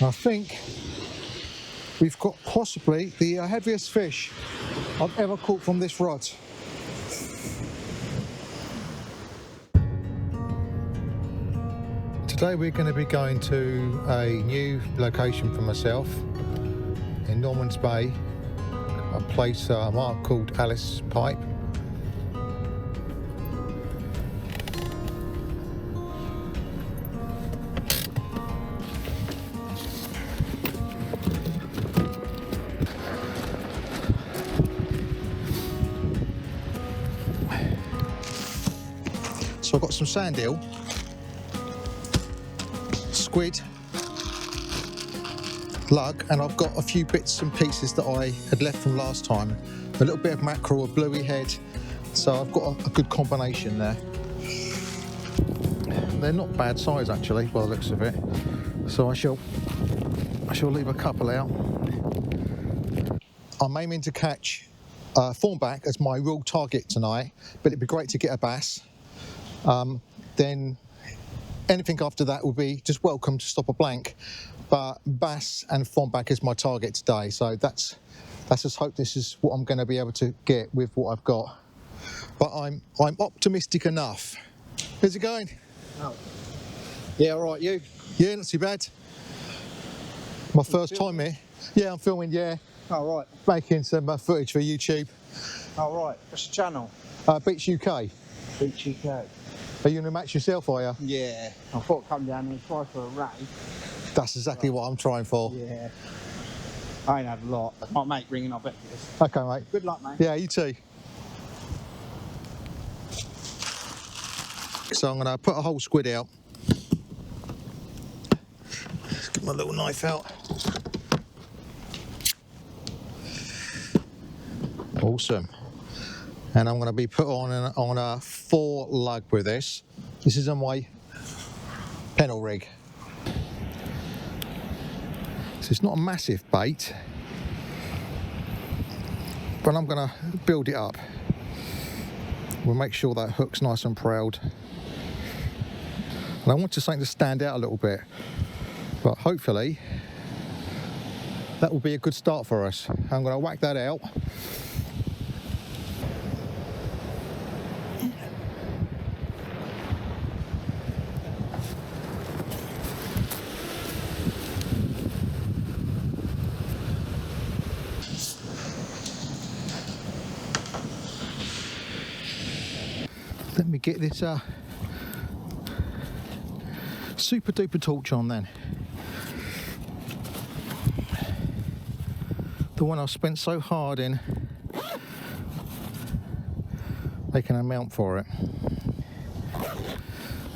I think we've got possibly the heaviest fish I've ever caught from this rod. Today we're going to be going to a new location for myself in Norman's Bay, a place called Alice Pipe. So I've got some sand eel, squid, lug, and I've got a few bits and pieces that I had left from last time. A little bit of mackerel, a bluey head, so I've got a good combination there. They're not bad size actually, by the looks of it. So I shall leave a couple out. I'm aiming to catch thornback as my real target tonight, but it'd be great to get a bass. Then anything after that will be just welcome to stop a blank, but bass and thornback is my target today. So let's just hope this is what I'm going to be able to get with what I've got. But I'm optimistic enough. How's it going? Oh. Yeah, all right, you? Yeah, not too bad. My first time here. Yeah, I'm filming, yeah. Oh, right. Making some footage for YouTube. Oh, right. What's the channel? BeachUK. BeachUK. Are you in a match yourself, are you? Yeah. I thought I'd come down and try for a ray. That's exactly what I'm trying for. Yeah. I ain't had a lot. My mate ringing up after this. Okay, mate. Good luck, mate. Yeah, you too. So I'm going to put a whole squid out. Let's get my little knife out. Awesome. And I'm going to be put on a 4 lug with this. This is on my pennel rig. So it's not a massive bait, but I'm going to build it up. We'll make sure that hook's nice and proud. And I want something to stand out a little bit, but hopefully that will be a good start for us. I'm going to whack that out. Let me get this super duper torch on then. The one I've spent so hard in making a mount for it.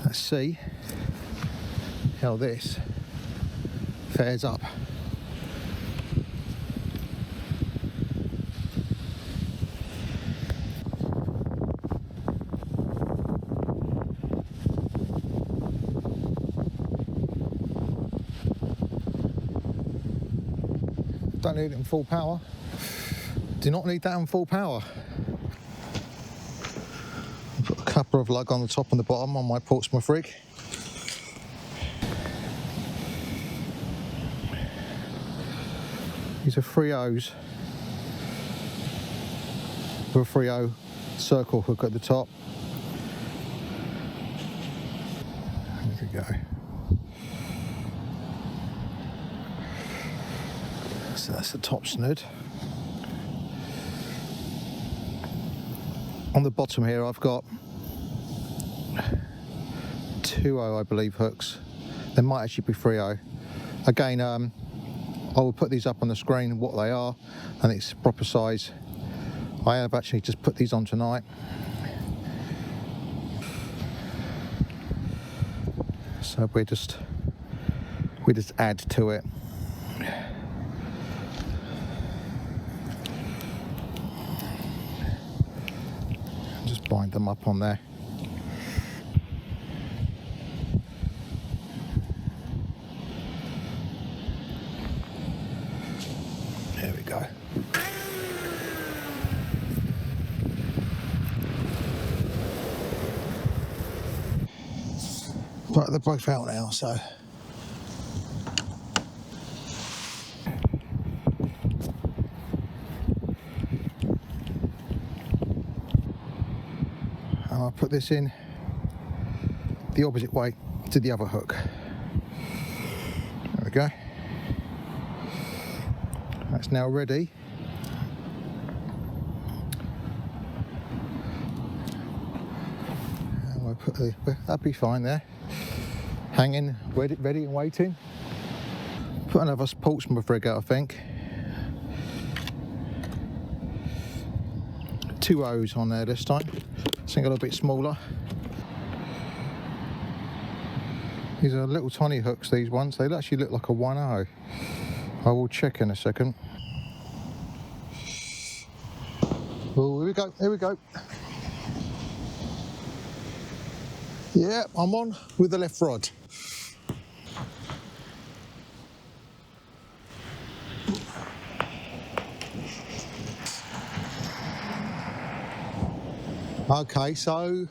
Let's see how this fares up. Don't need it in full power. Do not need that in full power. Put a couple of lug on the top and the bottom on my Portsmouth rig. These are 3/0s with a 3/0 circle hook at the top. There we go. So that's the top snood. On the bottom here I've got 2/0 I believe hooks. There might actually be 3/0. Again, I will put these up on the screen what they are and it's proper size. I have actually just put these on tonight. So we just add to it. Bind them up on there. There we go. Right, they're both out now, so I'll put this in the opposite way to the other hook. There we go. That's now ready. And we'll put that'd be fine there. Hanging, ready and waiting. Put another Portsmouth rig out, I think. 2 O's on there this time. I think a little bit smaller. These are little tiny hooks, these ones. They actually look like a 1O. I will check in a second. Oh, here we go, here we go. Yeah, I'm on with the left rod. Okay, so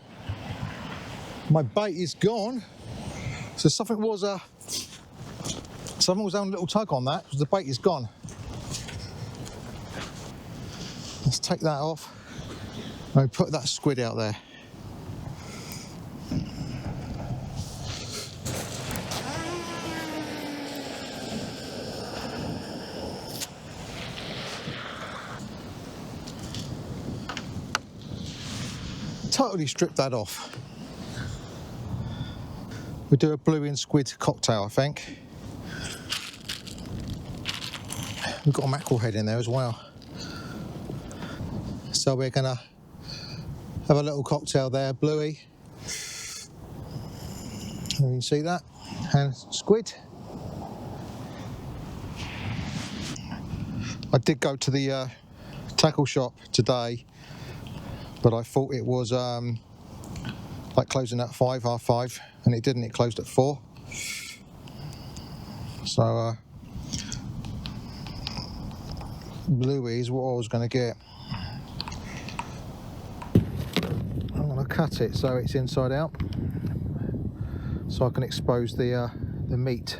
my bait is gone. So something was having a little tug on that because the bait is gone. Let's take that off and put that squid out there. Totally strip that off. We'll do a Bluey and squid cocktail, I think. We've got a mackerel head in there as well. So we're gonna have a little cocktail there, Bluey. You can see that. And squid. I did go to the tackle shop today, but I thought it was like closing at 5, half 5, and it didn't. It closed at 4. So Bluey is what I was going to get. I'm going to cut it so it's inside out, so I can expose the meat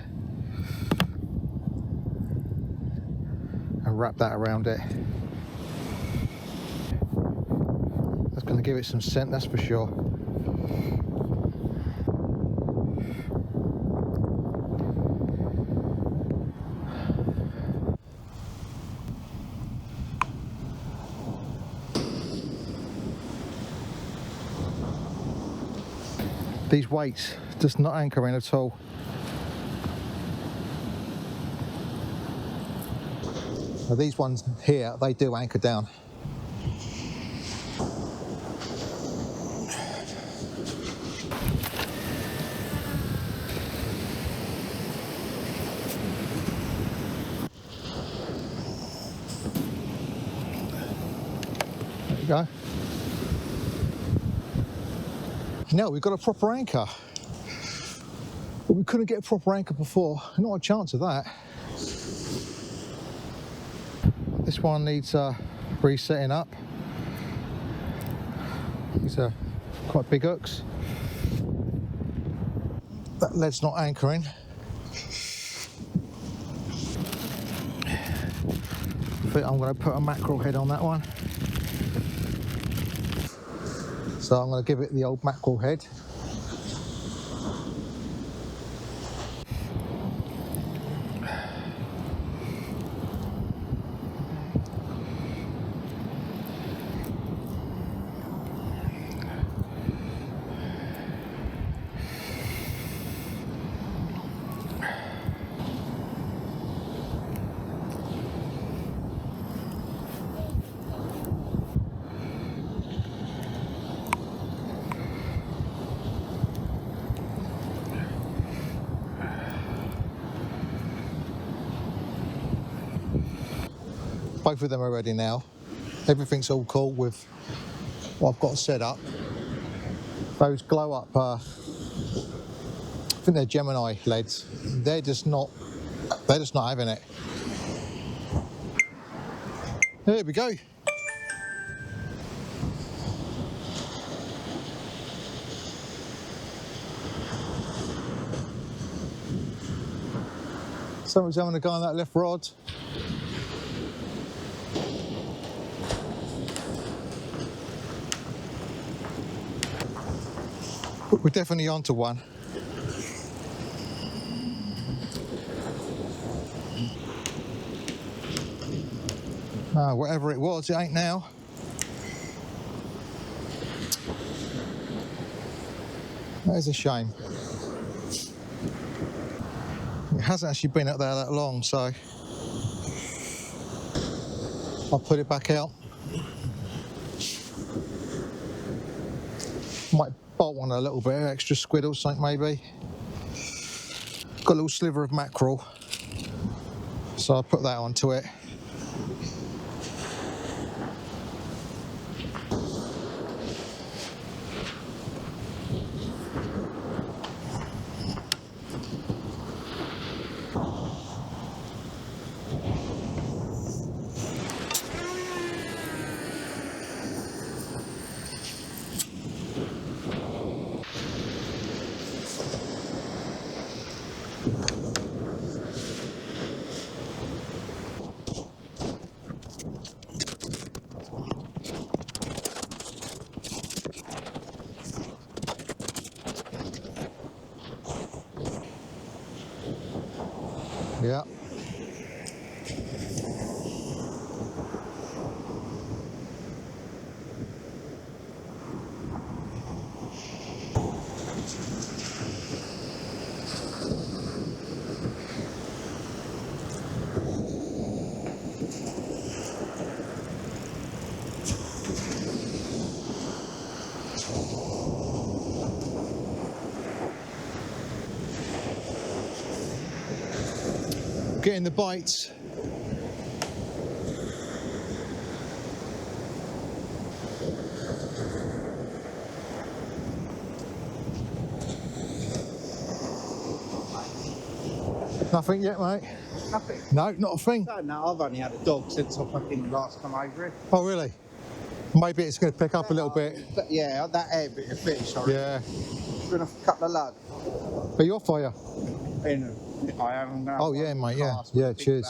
and wrap that around it. That's going to give it some scent, that's for sure. These weights just not anchoring at all. Now these ones here, they do anchor down. There you go. Now we've got a proper anchor. But we couldn't get a proper anchor before. Not a chance of that. This one needs resetting up. These are quite big hooks. That lead's not anchoring. I think I'm going to put a mackerel head on that one. So I'm going to give it the old mackerel head. Both of them are ready now. Everything's all cool with what I've got set up. Those glow up, I think they're Gemini leads. They're just not having it. There we go. Someone's having a go on that left rod. We're definitely onto one. Whatever it was, it ain't now. That is a shame. It hasn't actually been up there that long, so I'll put it back out. Might bolt on a little bit, extra squid or something maybe. Got a little sliver of mackerel, so I'll put that onto it. Yeah. Getting the bites. Nothing yet, mate? Nothing. No, not a thing. No, I've only had a dog since I fucking last come over here. Oh, really? Maybe it's going to pick up a little bit. Yeah, that air bit of fish, sorry. Yeah. Been a couple of lug. Are you off, are you? I am now. Oh, yeah, mate, yeah. Yeah, cheers.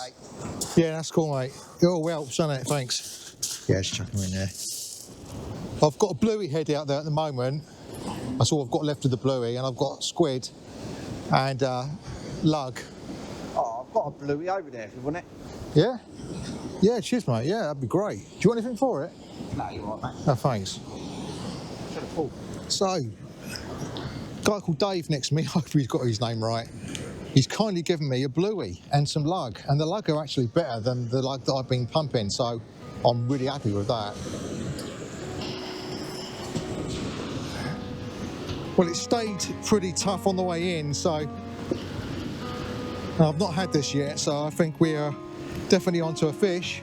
Yeah, that's cool, mate. It all helps, doesn't it? Thanks. Yeah, just chuck them in there. I've got a bluey head out there at the moment. That's all I've got left of the bluey, and I've got squid and lug. Oh, I've got a bluey over there if you want it. Yeah? Yeah, cheers, mate. Yeah, that'd be great. Do you want anything for it? No, you're right, mate. No, thanks. Should have pulled. So, a guy called Dave next to me, I hope he's got his name right. He's kindly given me a bluey and some lug, and the lug are actually better than the lug that I've been pumping, so I'm really happy with that. Well, it stayed pretty tough on the way in, so I've not had this yet, so I think we are definitely onto a fish.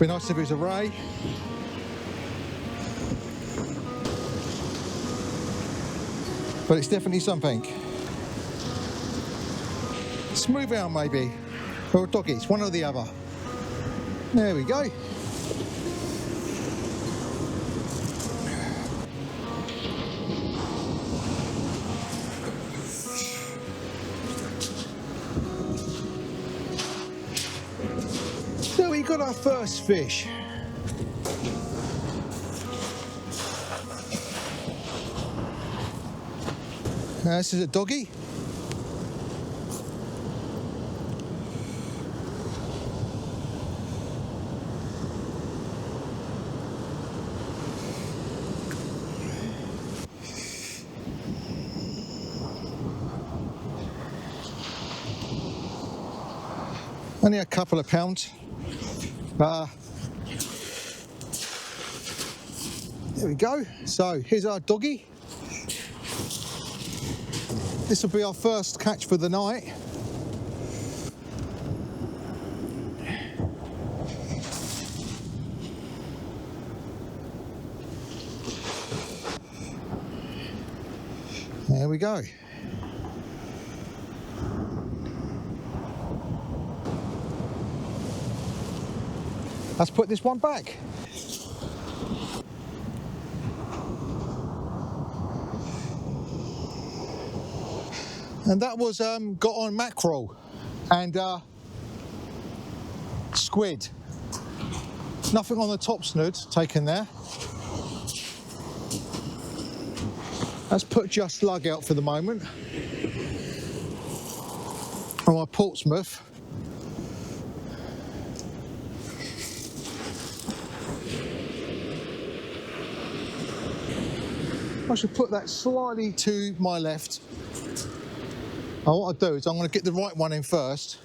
Be nice if it was a ray. But it's definitely something. Smooth out maybe, or a doggy, it's one or the other. There we go. So we got our first fish. This is a doggy. Only a couple of pounds. There we go. So here's our doggy. This will be our first catch for the night. There we go. Let's put this one back. And that was got on mackerel and squid. Nothing on the top snood taken there. Let's put just lug out for the moment. On my Portsmouth. I should put that slightly to my left. Oh, what I'll do is I'm going to get the right one in first.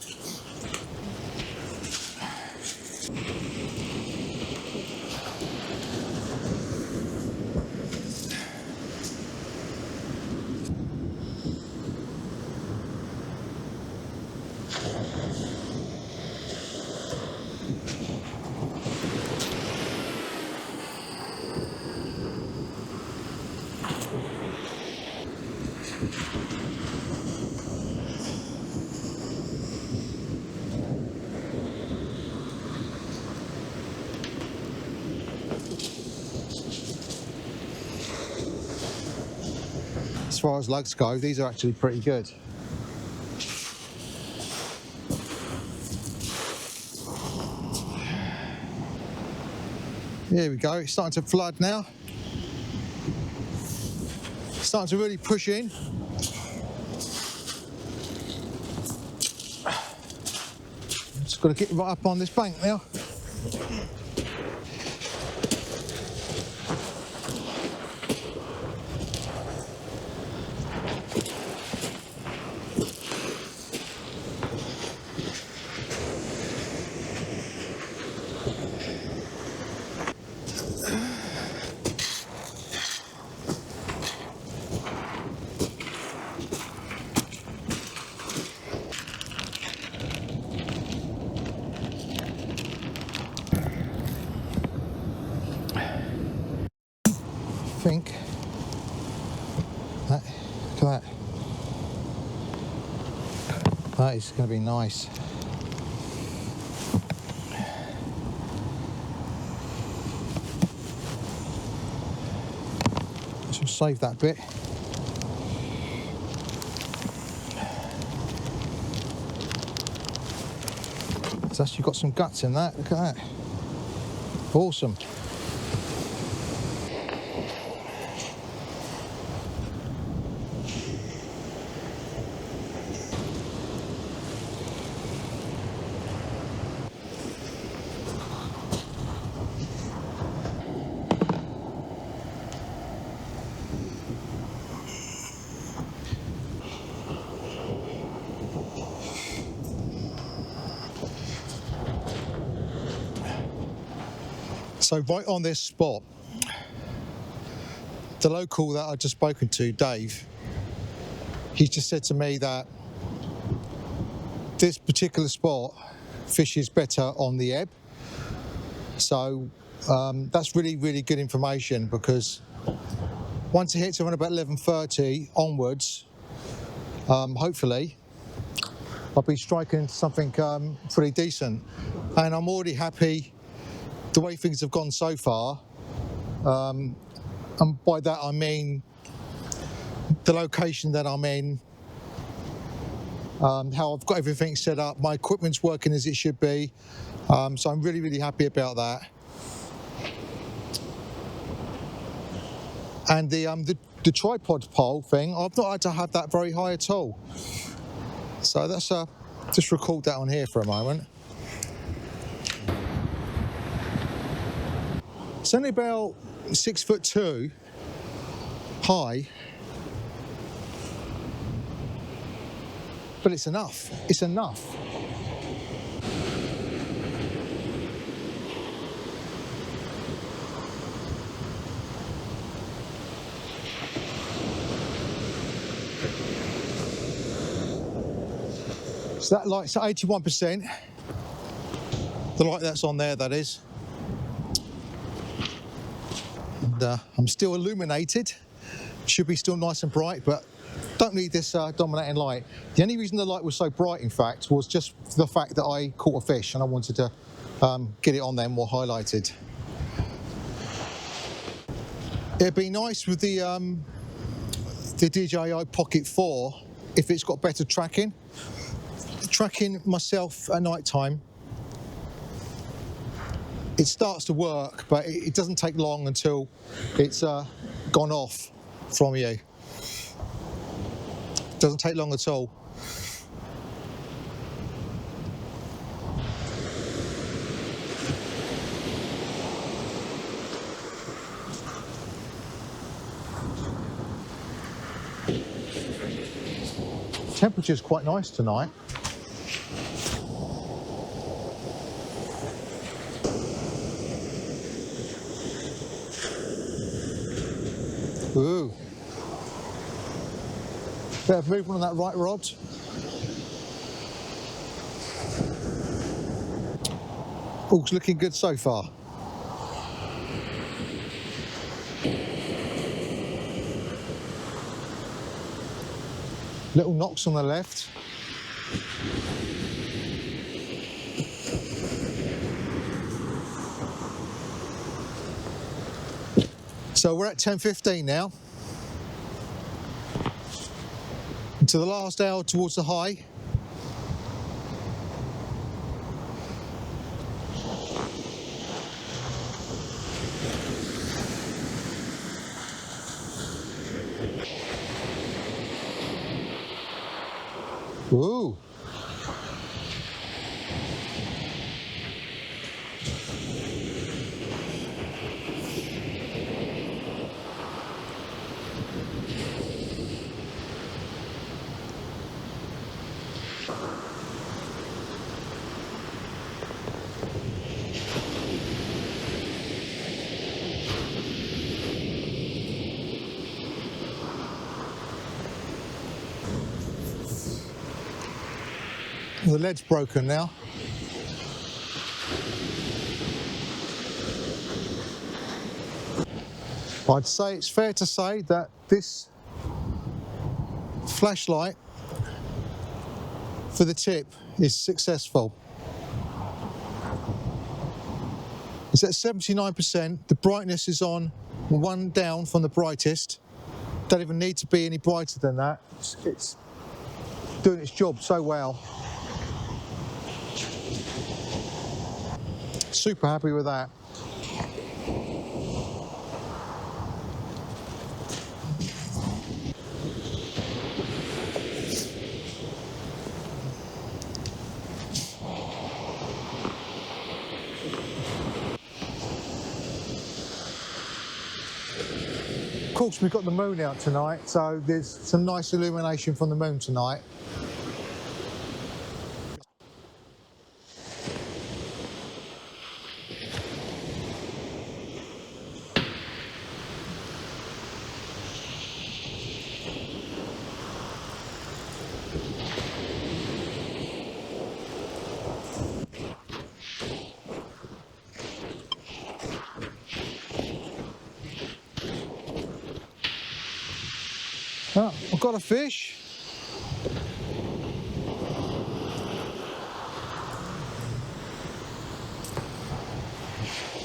As far as lugs go, these are actually pretty good. Here we go, it's starting to flood now. Starting to really push in. Just got to get right up on this bank now. Think that, look at that. That is going to be nice. Let's save that bit. It's actually got some guts in that. Look at that. Awesome. So right on this spot, the local that I've just spoken to, Dave, he just said to me that this particular spot fishes better on the ebb. So that's really, really good information, because once it hits around about 11:30 onwards, hopefully, I'll be striking something pretty decent. And I'm already happy the way things have gone so far, and by that I mean the location that I'm in, how I've got everything set up, my equipment's working as it should be, so I'm really, really happy about that. And the tripod pole thing, I've not had to have that very high at all, so that's just record that on here for a moment. It's only about 6'2" high, but it's enough. It's enough. So that light's at 81%. The light that's on there, that is. And I'm still illuminated. Should be still nice and bright, but don't need this dominating light. The only reason the light was so bright, in fact, was just the fact that I caught a fish and I wanted to get it on there more highlighted. It'd be nice with the DJI Pocket 4 if it's got better tracking. Tracking myself at night time, it starts to work, but it doesn't take long until it's gone off from you. Doesn't take long at all. Temperature's quite nice tonight. Ooh. Bit of movement on that right rod. All's looking good so far. Little knocks on the left. So we're at 10:15 now. To the last hour towards the high. Ooh. The lead's broken now. I'd say it's fair to say that this flashlight for the tip is successful. It's at 79%. The brightness is on, one down from the brightest. Don't even need to be any brighter than that. It's doing its job so well. Super happy with that. Of course, we've got the moon out tonight, so there's some nice illumination from the moon tonight. Oh, I've got a fish.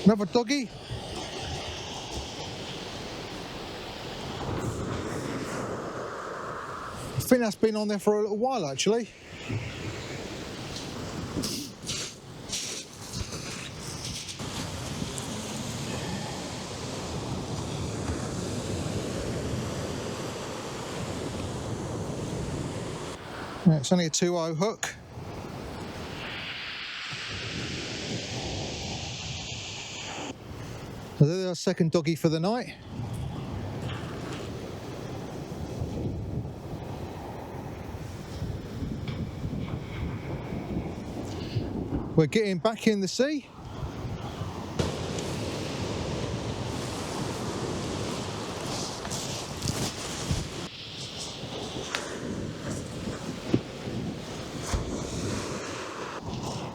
Another doggy. I think that's been on there for a little while actually. Yeah, it's only a 2.0 hook. So there's our second doggy for the night. We're getting back in the sea.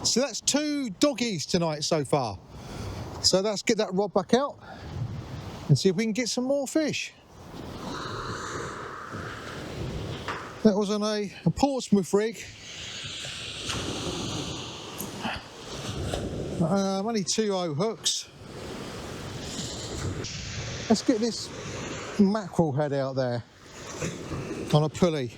So that's 2 doggies tonight so far. So let's get that rod back out and see if we can get some more fish. That was on a Portsmouth rig. Only 2.0 hooks. Let's get this mackerel head out there on a pulley.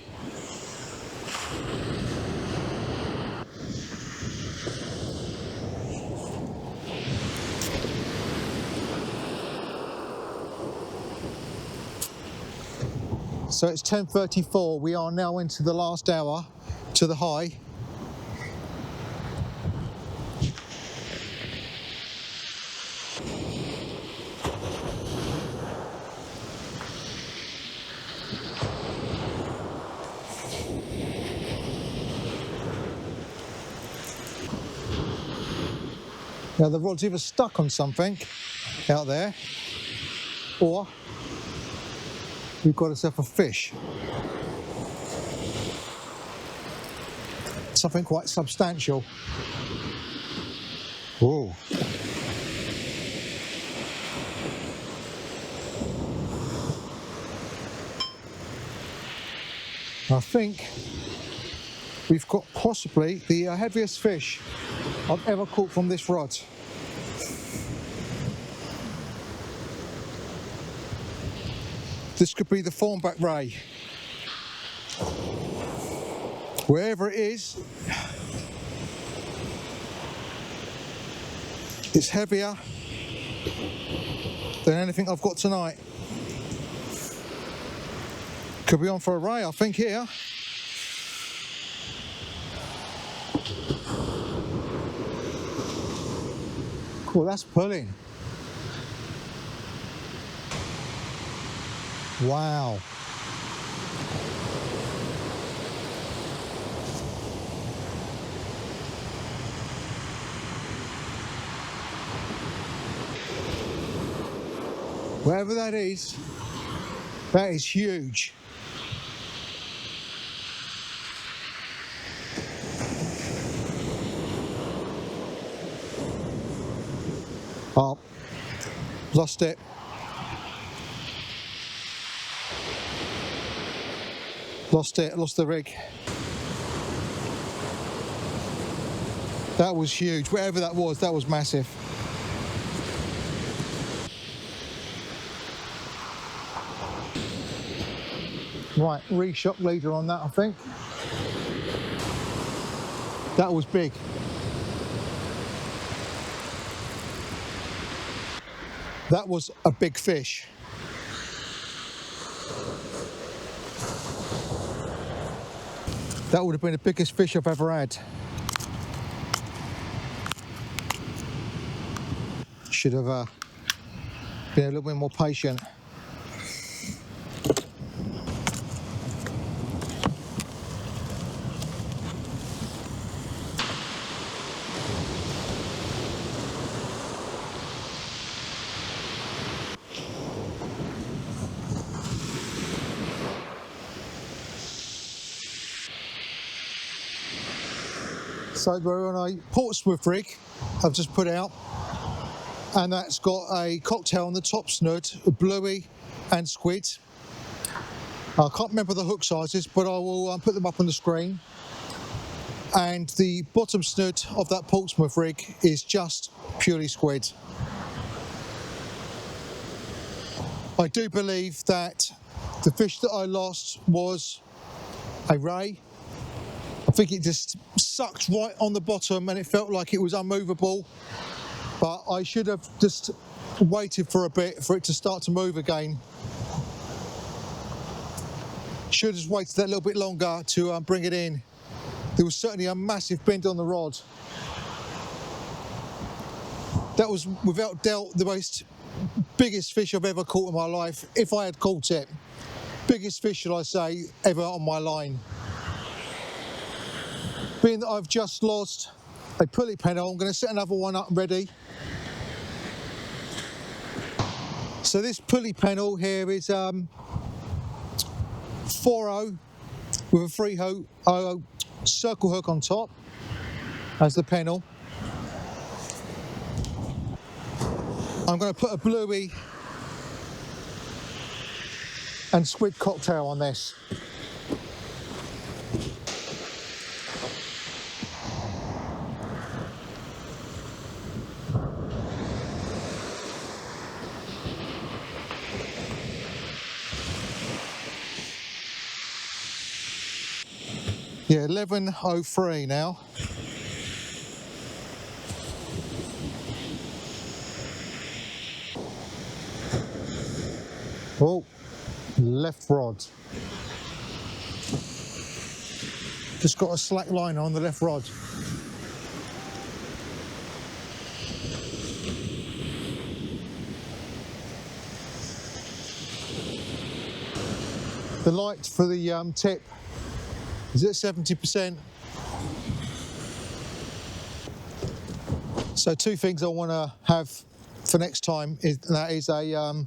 So it's 10:34. We are now into the last hour to the high. Now the rod's either stuck on something out there, or we've got ourselves a fish. Something quite substantial. Whoa. I think we've got possibly the heaviest fish I've ever caught from this rod. This could be the thornback ray. Wherever it is, it's heavier than anything I've got tonight. Could be on for a ray, I think, here. Cool, that's pulling. Wow. Wherever that is huge. Oh, lost it. Lost the rig. That was huge. Whatever that was massive. Right, re-shock leader on that, I think. That was big. That was a big fish. That would have been the biggest fish I've ever had. Should have been a little bit more patient. So we're on a Portsmouth rig I've just put out, and that's got a cocktail on the top snood, a Bluey and squid. I can't remember the hook sizes, but I will put them up on the screen. And the bottom snood of that Portsmouth rig is just purely squid. I do believe that the fish that I lost was a ray. I think it just sucked right on the bottom and it felt like it was unmovable, but I should have just waited for a bit for it to start to move again. Should have just waited that little bit longer to bring it in. There was certainly a massive bend on the rod. That was without doubt the biggest fish I've ever caught in my life, if I had caught it. Biggest fish, should I say, ever on my line. Being that I've just lost a pulley pennel, I'm going to set another one up ready. So this pulley pennel here is 4/0 with a 3/0 circle hook on top as the pennel. I'm going to put a Bluey and squid cocktail on this. Yeah, 11:03 now. Oh, left rod. Just got a slack line on the left rod. The light for the tip is at 70%. So two things I want to have for next time is a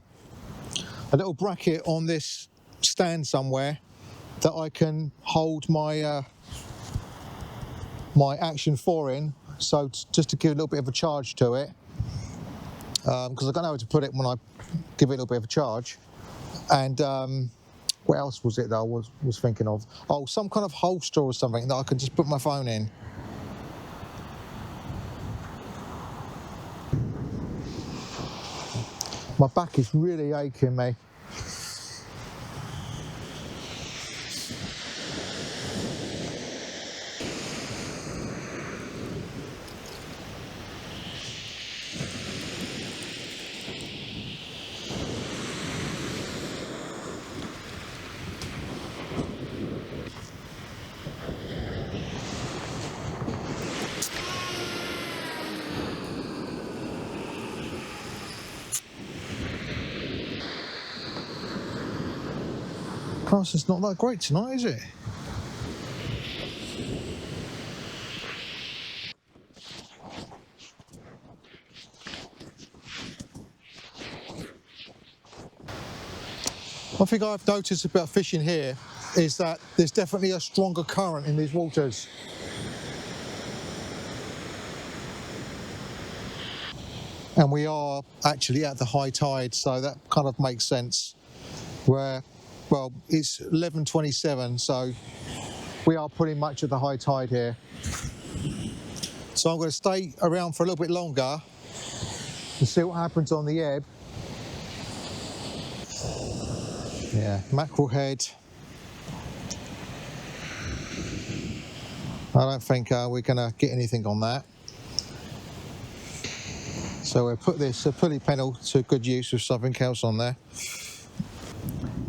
little bracket on this stand somewhere that I can hold my my Action 4 in, so just to give a little bit of a charge to it, because I don't know where to put it when I give it a little bit of a charge. And what else was it that I was thinking of? Oh, some kind of holster or something that I could just put my phone in. My back is really aching me. Plus, it's not that great tonight, is it? One thing I've noticed about fishing here is that there's definitely a stronger current in these waters. And we are actually at the high tide, so that kind of makes sense. Where, well, it's 11:27, so we are pretty much at the high tide here. So I'm going to stay around for a little bit longer and see what happens on the ebb. Yeah, mackerel head. I don't think we're going to get anything on that. So we'll put this pulley panel to good use with something else on there.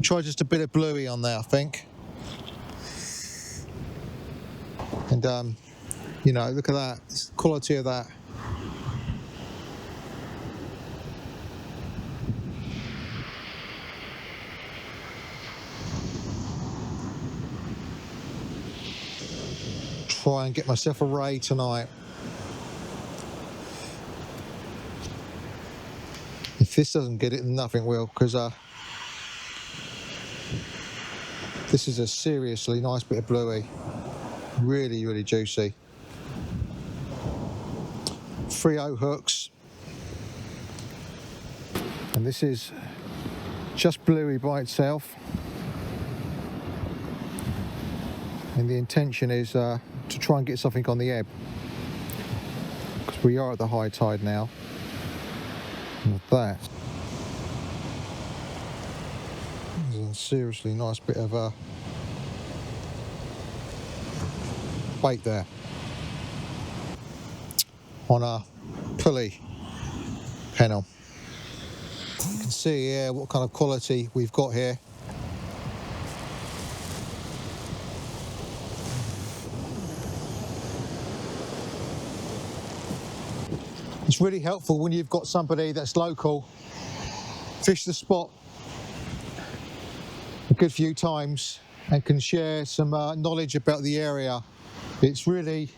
Try just a bit of Bluey on there, I think. And you know, look at that, it's the quality of that. Try and get myself a ray tonight. If this doesn't get it, then nothing will, because this is a seriously nice bit of Bluey. Really, really juicy. 3/0 hooks. And this is just Bluey by itself. And the intention is to try and get something on the ebb, because we are at the high tide now. And that is a seriously nice bit of bait there on a pulley panel. You can see here what kind of quality we've got here. It's really helpful when you've got somebody that's local, fished the spot a good few times and can share some knowledge about the area. It's really,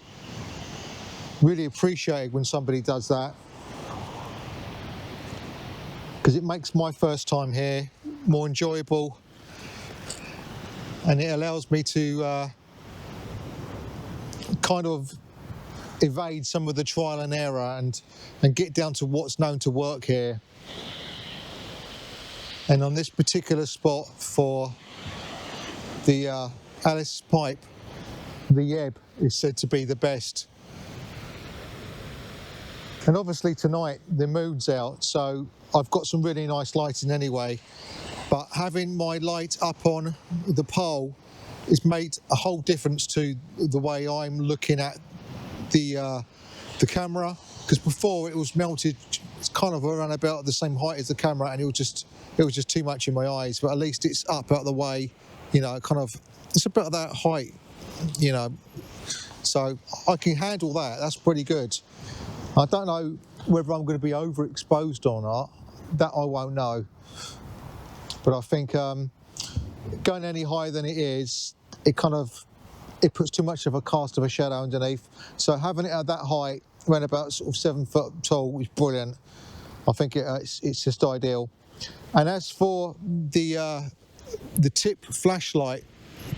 really appreciated when somebody does that, because it makes my first time here more enjoyable, and it allows me to kind of evade some of the trial and error and get down to what's known to work here. And on this particular spot for the Alice pipe, the ebb is said to be the best. And obviously tonight the moon's out, so I've got some really nice lighting anyway, but having my light up on the pole has made a whole difference to the way I'm looking at the the camera, because before it was melted, it's kind of around about the same height as the camera, and it was just too much in my eyes. But at least it's up out of the way, you know, kind of, it's about that height, you know, so I can handle that. That's pretty good. I don't know whether I'm going to be overexposed or not. That I won't know. But I think going any higher than it is, it puts too much of a cast of a shadow underneath. So having it at that height, around about sort of 7 foot tall, is brilliant. I think it's just ideal. And as for the tip flashlight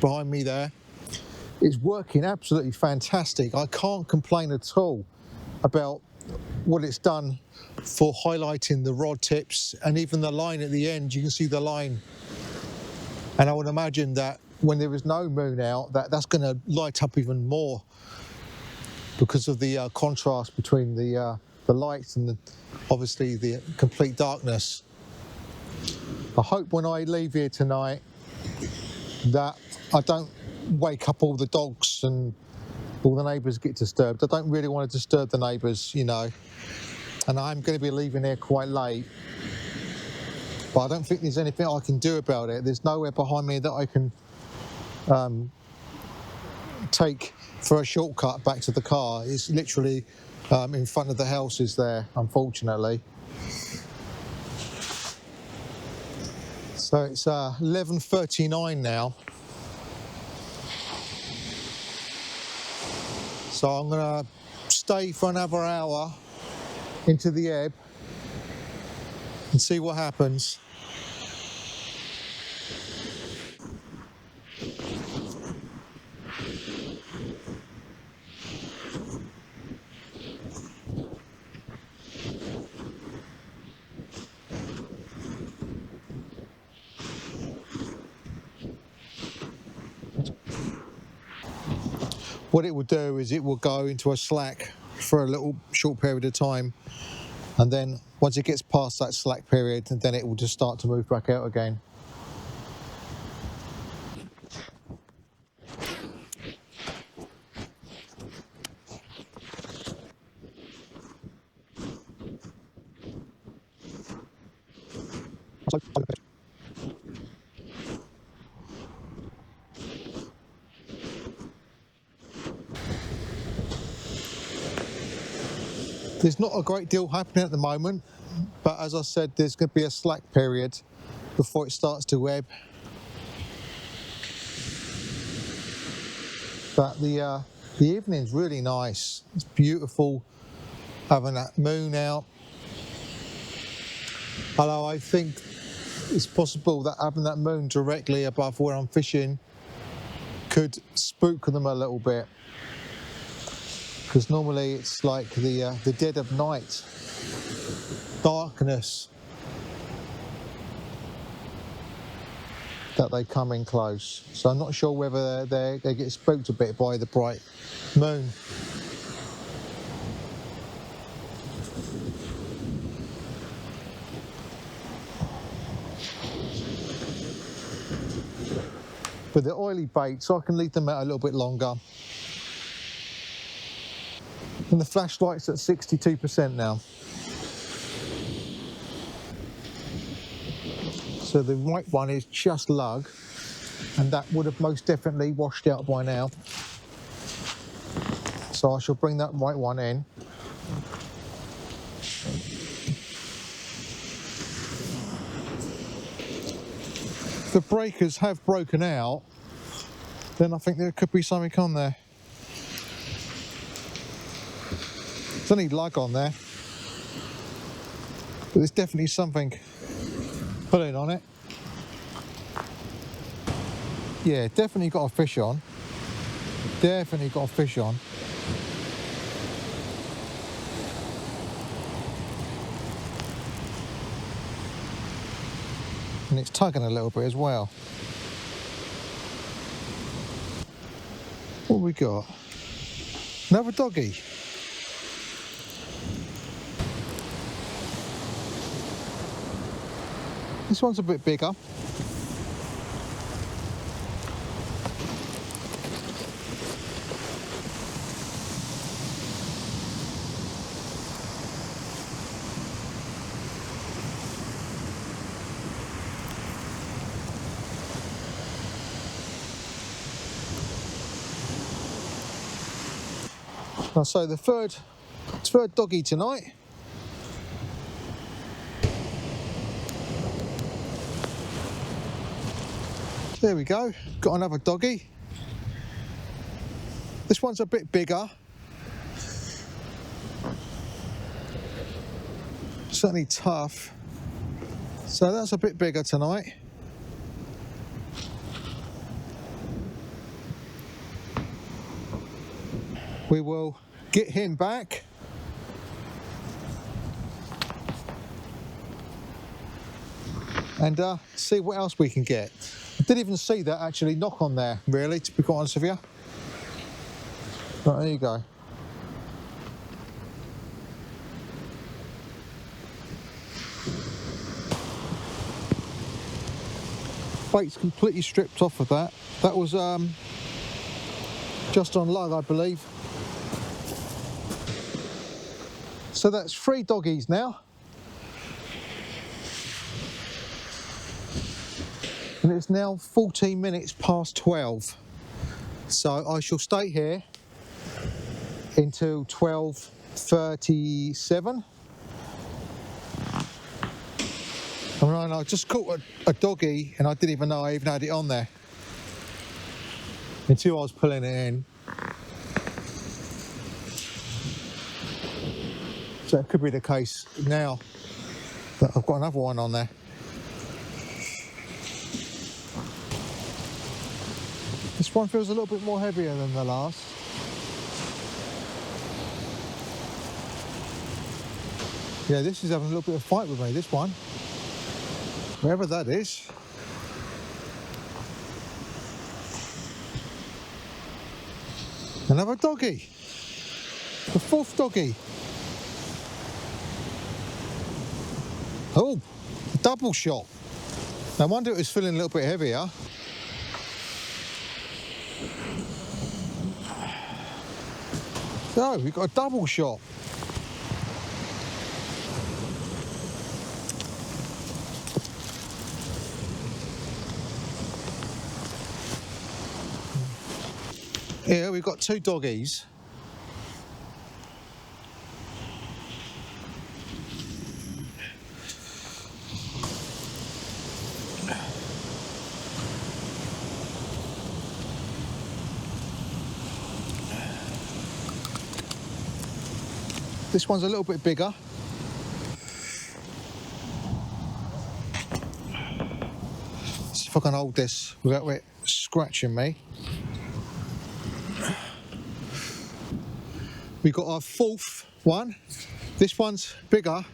behind me there, it's working absolutely fantastic. I can't complain at all about what it's done for highlighting the rod tips, and even the line at the end. You can see the line, and I would imagine that when there is no moon out, that's going to light up even more because of the contrast between the lights and obviously the complete darkness. I hope when I leave here tonight that I don't wake up all the dogs and all the neighbours get disturbed. I don't really want to disturb the neighbours, you know, and I'm going to be leaving here quite late, but I don't think there's anything I can do about it. There's nowhere behind me that I can take for a shortcut back to the car. It's literally in front of the houses there, unfortunately. So it's 11:39 now. So I'm going to stay for another hour into the ebb and see what happens. What it will do is it will go into a slack for a little short period of time, and then once it gets past that slack period, then it will just start to move back out again. There's not a great deal happening at the moment, but as I said, there's going to be a slack period before it starts to ebb. But the evening's really nice. It's beautiful having that moon out. Although I think it's possible that having that moon directly above where I'm fishing could spook them a little bit, because normally it's like the dead of night, darkness, that they come in close. So I'm not sure whether they get spooked a bit by the bright moon. But the oily baits, I can leave them out a little bit longer. And the flashlight's at 62% now. So the white one is just lug, and that would have most definitely washed out by now. So I shall bring that white one in. If the breakers have broken out, then I think there could be something on there. There's only lug on there, but there's definitely something pulling on it. Yeah, definitely got a fish on. Definitely got a fish on. And it's tugging a little bit as well. What have we got? Another doggy. This one's a bit bigger. So the third doggy tonight. There we go, got another doggy. This one's a bit bigger. Certainly tough. So that's a bit bigger tonight. We will get him back. And see what else we can get. I didn't even see that actually knock on there, really, to be quite honest with you. Right, there you go. Bait's completely stripped off of that. That was just on lug, I believe. So that's 3 doggies now. And it's now 14 minutes past 12. So I shall stay here until 12:37. And I just caught a doggy and I didn't even know I even had it on there until I was pulling it in. So it could be the case now that I've got another one on there. This one feels a little bit more heavier than the last. Yeah, this is having a little bit of fight with me, this one. Wherever that is. Another doggy. The 4th doggy. Oh, double shot. No wonder it was feeling a little bit heavier. So we've got a double shot. Here we've got 2 doggies. This one's a little bit bigger. See if I can hold this without it scratching me. We've got our 4th one. This one's bigger.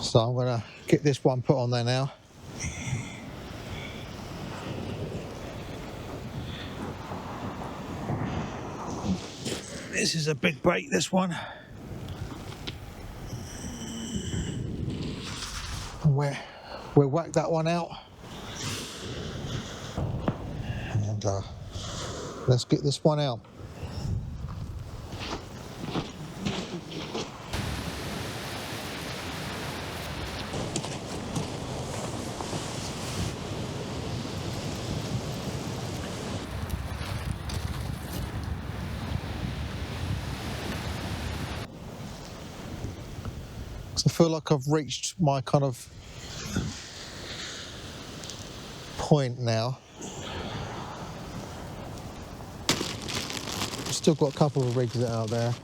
So I'm going to get this one put on there now. This is a big bait, this one. And we'll whack that one out. And let's get this one out. I feel like I've reached my kind of point now. Still got a couple of rigs out there.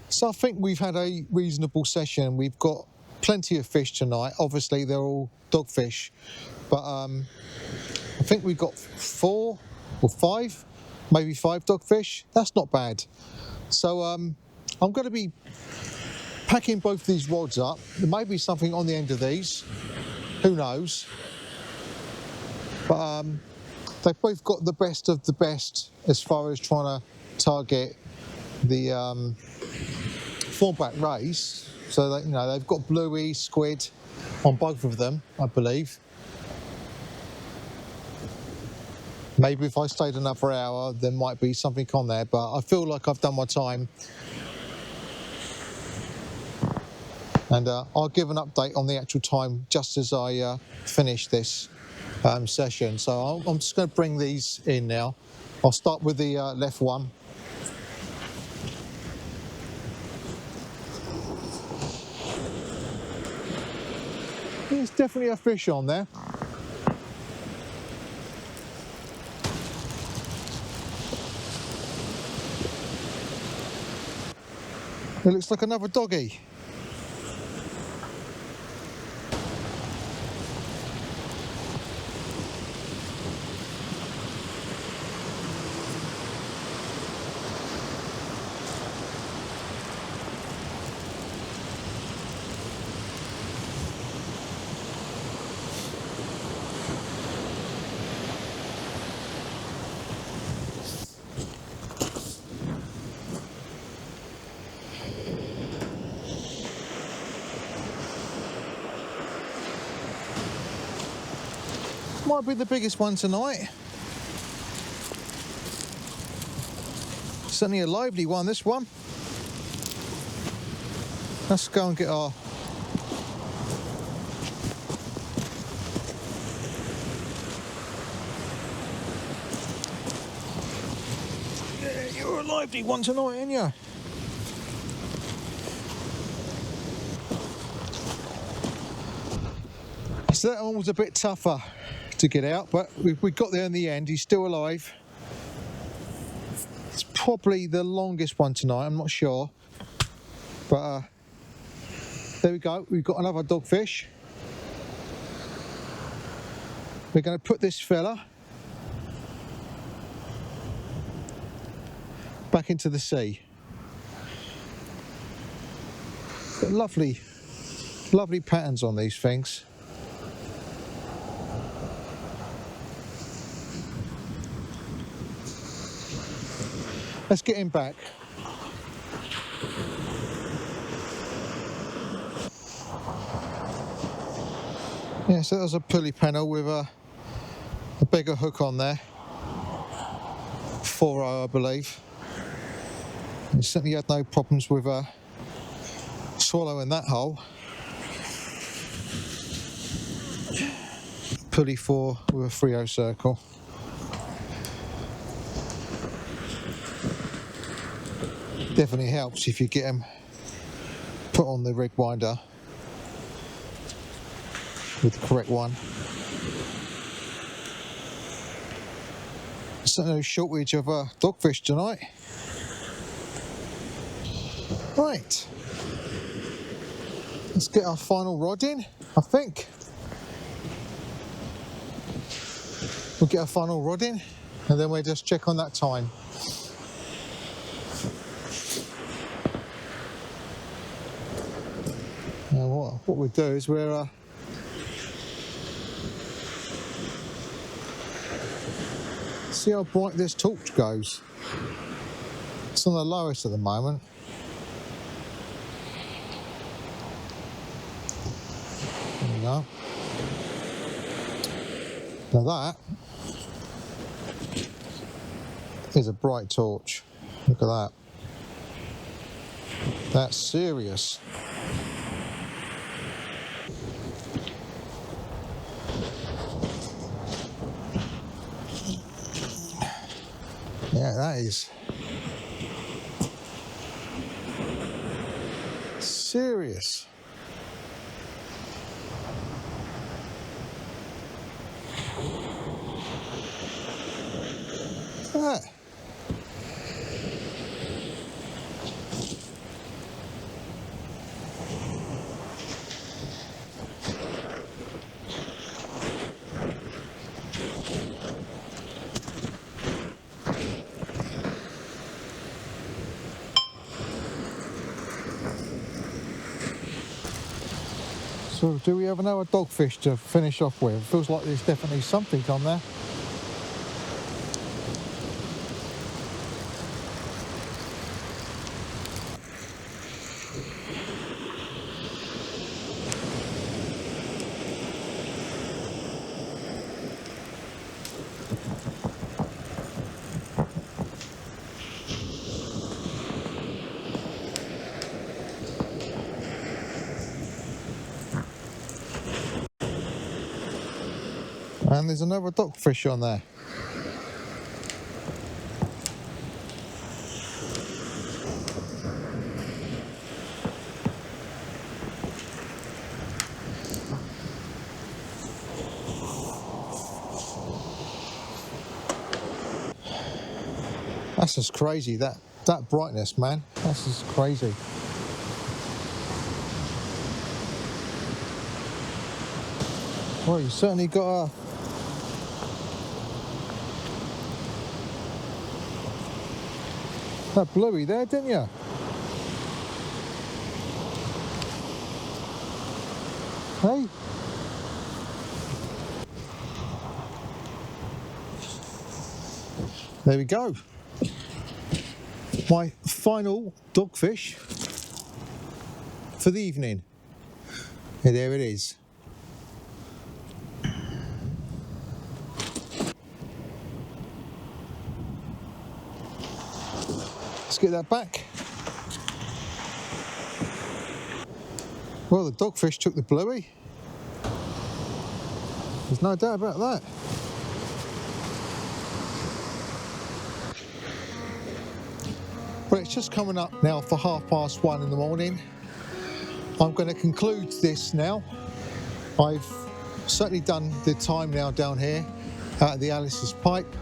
So I think we've had a reasonable session. We've got plenty of fish tonight. Obviously they're all dogfish, but I think we've got 4 or 5, maybe 5 dogfish. That's not bad. So I'm going to be packing both these rods up. There may be something on the end of these, who knows, but they've both got the best of the best as far as trying to target the thornback rays. So that, they've got bluey, squid on both of them, I believe. Maybe if I stayed another hour, there might be something on there, but I feel like I've done my time. And I'll give an update on the actual time just as I finish this session. So I'm just going to bring these in now. I'll start with the left one. There's definitely a fish on there. It looks like another doggy. Might be the biggest one tonight. Certainly a lively one, this one. Let's go and get our... Yeah, you're a lively one tonight, aren't you? So that one was a bit tougher to get out, but we got there in the end. He's still alive. It's probably the longest one tonight, I'm not sure, but there we go. We've got another dogfish. We're going to put this fella back into the sea. Got lovely patterns on these things. Let's get him back. Yeah, so that was a pulley panel with a bigger hook on there. 4.0, I believe. He certainly had no problems with swallowing that hole. Pulley 4 with a 3.0 circle. Definitely helps if you get them put on the rig winder with the correct one. There's no shortage of dogfish tonight. Right, let's get our final rod in, I think. We'll get our final rod in and then we'll just check on that time. Now what we'll do is we'll see how bright this torch goes. It's on the lowest at the moment. There we go. Now that is a bright torch. Look at that. That's serious. Yeah, that is serious. Look at that. So do we have another dogfish to finish off with? Feels like there's definitely something on there. And there's another dogfish on there. That's just crazy, that brightness, man. That's just crazy. Well, you certainly got that Bluey there, didn't you? Hey? There we go. My final dogfish for the evening. And there it is. Let's get that back. Well, the dogfish took the Bluey. There's no doubt about that. Well, it's just coming up now for 1:30 in the morning. I'm going to conclude this now. I've certainly done the time now down here at the Alice's Pipe,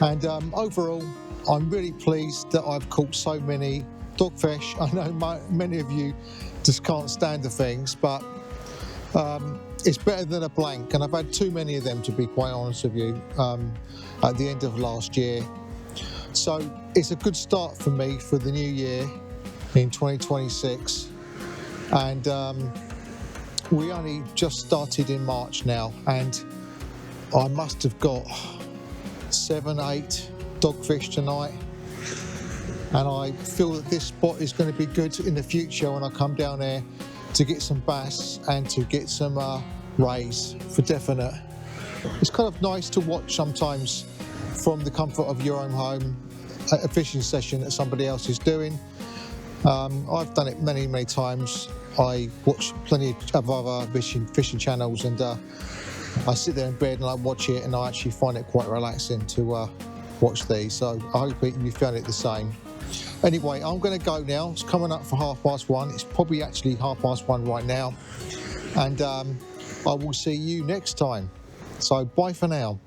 and overall I'm really pleased that I've caught so many dogfish. I know many of you just can't stand the things, but it's better than a blank, and I've had too many of them, to be quite honest with you, at the end of last year. So it's a good start for me for the new year in 2026, and we only just started in March now, and I must have got 7, 8 dogfish tonight, and I feel that this spot is going to be good in the future when I come down here to get some bass and to get some rays for definite. It's kind of nice to watch sometimes from the comfort of your own home a fishing session that somebody else is doing. I've done it many times. I watch plenty of other fishing channels, and I sit there in bed and I watch it, and I actually find it quite relaxing to watch these. So I hope you found it the same. Anyway, I'm going to go now. It's coming up for 1:30. It's probably actually 1:30 right now, and I will see you next time. So bye for now.